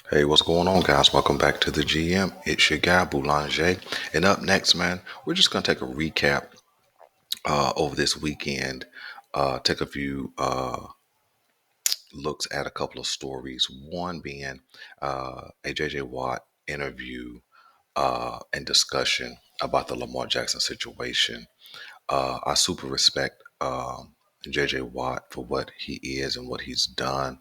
Hey, what's going on, guys? Welcome back to the GM. It's your guy, Boulanger. And up next, man, we're just going to take a recap over this weekend, take a few looks at a couple of stories. One being a J.J. Watt interview and discussion about the Lamar Jackson situation. I super respect J.J. Watt for what he is and what he's done.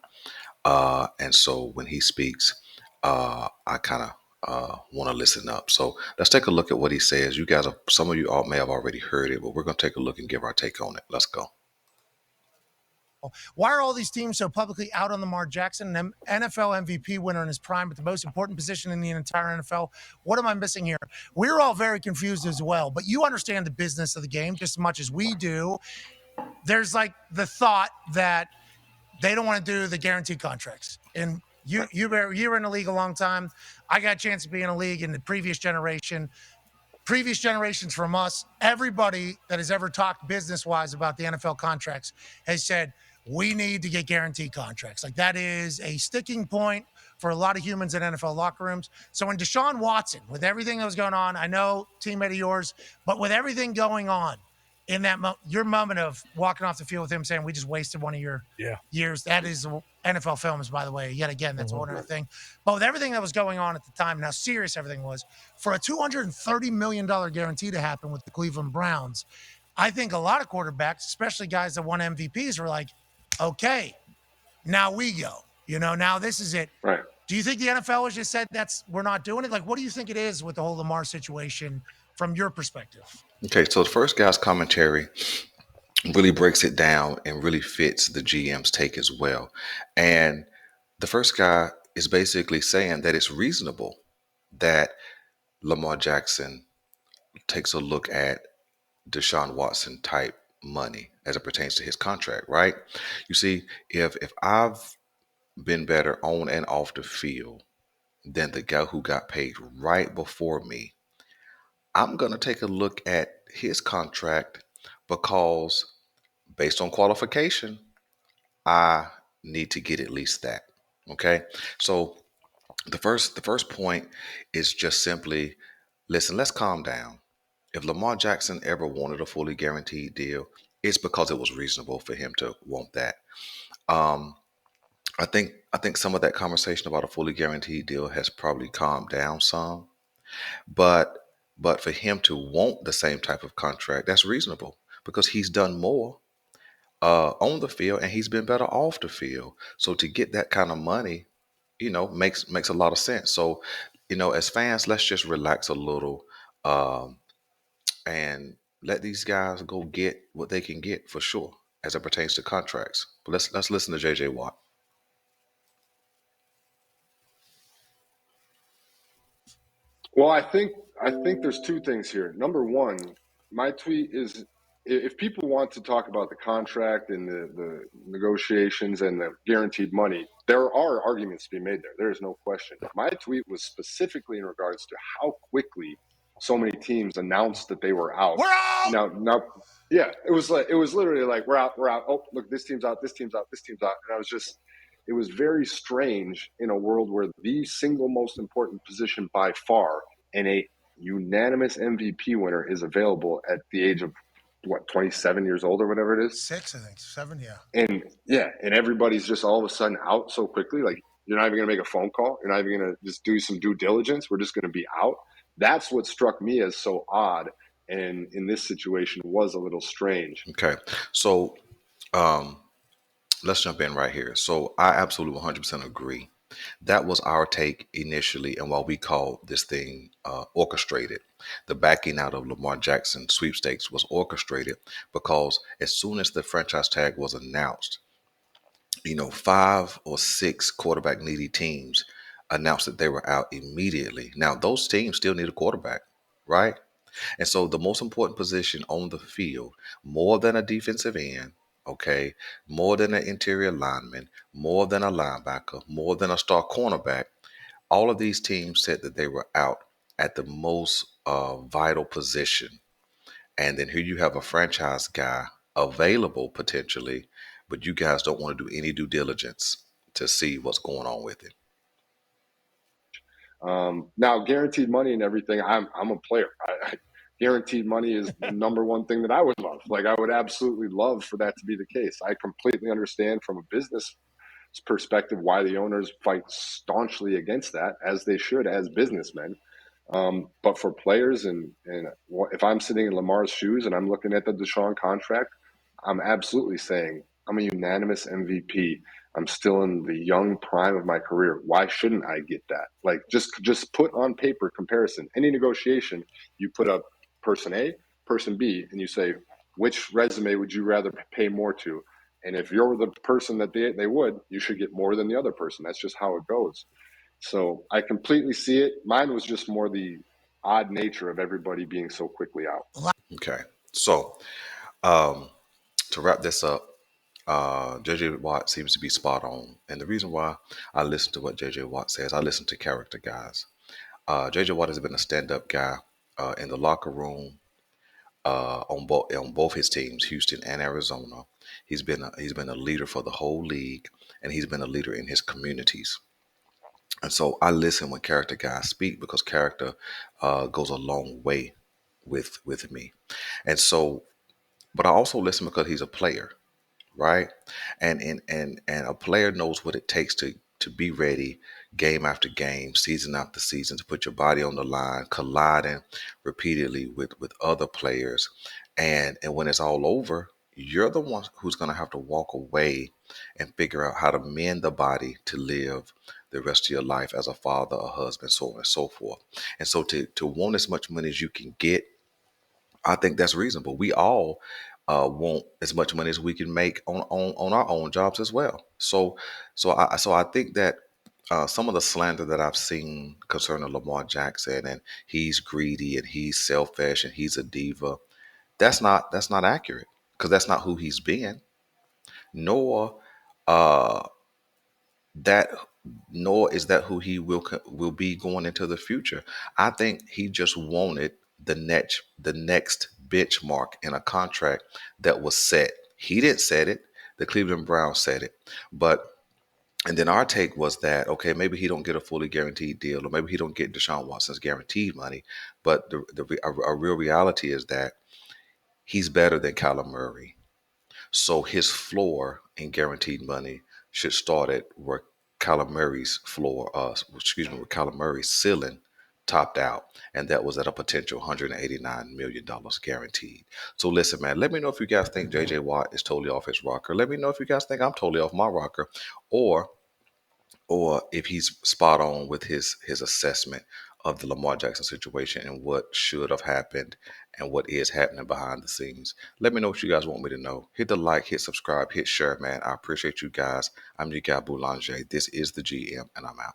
And so when he speaks, I kind of want to listen up. So let's take a look at what he says. You guys, some of you all may have already heard it, but we're going to take a look and give our take on it. Let's go. Why are all these teams so publicly out on Lamar Jackson, an NFL MVP winner in his prime, but the most important position in the entire NFL? What am I missing here? We're all very confused as well, but you understand the business of the game just as much as we do. There's like the thought that they don't want to do the guaranteed contracts. And you were in the league a long time. I got a chance to be in a league in the previous generations from us, everybody that has ever talked business wise about the NFL contracts has said, we need to get guaranteed contracts. Like that is a sticking point for a lot of humans in NFL locker rooms. So when Deshaun Watson, with everything that was going on, I know teammate of yours, but with everything going on in that your moment of walking off the field with him saying, we just wasted one of your years. That is NFL films, by the way. Yet again, that's a whole other thing. But with everything that was going on at the time, and how serious everything was, for a $230 million guarantee to happen with the Cleveland Browns, I think a lot of quarterbacks, especially guys that won MVPs, were like, okay, now we go. Now this is it. Right. Do you think the NFL has just said we're not doing it? Like, what do you think it is with the whole Lamar situation from your perspective? Okay, so the first guy's commentary really breaks it down and really fits the GM's take as well. And the first guy is basically saying that it's reasonable that Lamar Jackson takes a look at Deshaun Watson type money as it pertains to his contract, right? You see, if I've been better on and off the field than the guy who got paid right before me, I'm gonna take a look at his contract because based on qualification, I need to get at least that. Okay. So the first point is just simply listen, let's calm down. If Lamar Jackson ever wanted a fully guaranteed deal, it's because it was reasonable for him to want that. Um, I think some of that conversation about a fully guaranteed deal has probably calmed down some, but for him to want the same type of contract, that's reasonable because he's done more on the field and he's been better off the field. So to get that kind of money, makes a lot of sense. So, as fans, let's just relax a little. Um, and let these guys go get what they can get for sure as it pertains to contracts. But let's listen to JJ Watt. Well, I think there's two things here. Number one, my tweet is if people want to talk about the contract and the negotiations and the guaranteed money, there are arguments to be made there. There is no question. My tweet was specifically in regards to how quickly so many teams announced that they were out. We're out. Now, yeah, it was literally like we're out, we're out. Oh, look, this team's out, this team's out, this team's out, and I was just it was very strange in a world where the single most important position by far and a unanimous MVP winner is available at the age of what 27 years old or whatever it is. 6, I think 7. Yeah. And yeah, and everybody's just all of a sudden out so quickly. Like you're not even gonna make a phone call. You're not even gonna just do some due diligence. We're just gonna be out. That's what struck me as so odd, and in this situation was a little strange. Okay. So um, let's jump in right here. So I absolutely 100% agree. That was our take initially, and while we called this thing orchestrated, the backing out of Lamar Jackson sweepstakes was orchestrated because as soon as the franchise tag was announced, five or six quarterback needy teams announced that they were out immediately. Now, those teams still need a quarterback, right? And so the most important position on the field, more than a defensive end, okay, more than an interior lineman, more than a linebacker, more than a star cornerback, all of these teams said that they were out at the most vital position. And then here you have a franchise guy available potentially, but you guys don't want to do any due diligence to see what's going on with it. Now, guaranteed money and everything, I'm a player. Guaranteed money is the number one thing that I would love. Like, I would absolutely love for that to be the case. I completely understand from a business perspective why the owners fight staunchly against that, as they should, as businessmen. But for players, and if I'm sitting in Lamar's shoes and I'm looking at the Deshaun contract, I'm absolutely saying I'm a unanimous MVP. I'm still in the young prime of my career. Why shouldn't I get that? Like, just put on paper comparison. Any negotiation, you put up person A, person B, and you say which resume would you rather pay more to? And if you're the person that they would, you should get more than the other person. That's just how it goes. So I completely see it. Mine was just more the odd nature of everybody being so quickly out. Okay. So um, to wrap this up, JJ Watt seems to be spot on. And the reason why I listen to what JJ Watt says, I listen to character guys. JJ Watt has been a stand up guy in the locker room on both his teams, Houston and Arizona. He's been a leader for the whole league, and he's been a leader in his communities. And so I listen when character guys speak because character goes a long way with me. And so, but I also listen because he's a player, right? And a player knows what it takes to be ready game after game, season after season, to put your body on the line, colliding repeatedly with other players, and when it's all over, you're the one who's going to have to walk away and figure out how to mend the body to live the rest of your life as a father, a husband, so on and so forth. And so to want as much money as you can get, I think that's reasonable. We all want as much money as we can make on our own jobs as well. So I think that some of the slander that I've seen concerning Lamar Jackson and he's greedy and he's selfish and he's a diva, that's not accurate because that's not who he's been. Nor uh, that nor is that who he will be going into the future. I think he just wanted the next benchmark in a contract that was set. He didn't set it. The Cleveland Browns said it. But and then our take was that okay, maybe he don't get a fully guaranteed deal, or maybe he don't get Deshaun Watson's guaranteed money. But a real reality is that he's better than Kyler Murray. So his floor in guaranteed money should start at where Kyler Murray's floor, where Kyler Murray's ceiling topped out, and that was at a potential $189 million guaranteed. So listen, man, let me know if you guys think JJ Watt is totally off his rocker. Let me know if you guys think I'm totally off my rocker, or if he's spot on with his assessment of the Lamar Jackson situation and what should have happened and what is happening behind the scenes. Let me know what you guys want me to know. Hit the like, hit subscribe, hit share, man. I appreciate you guys. I'm your guy Boulanger. This is the GM, and I'm out.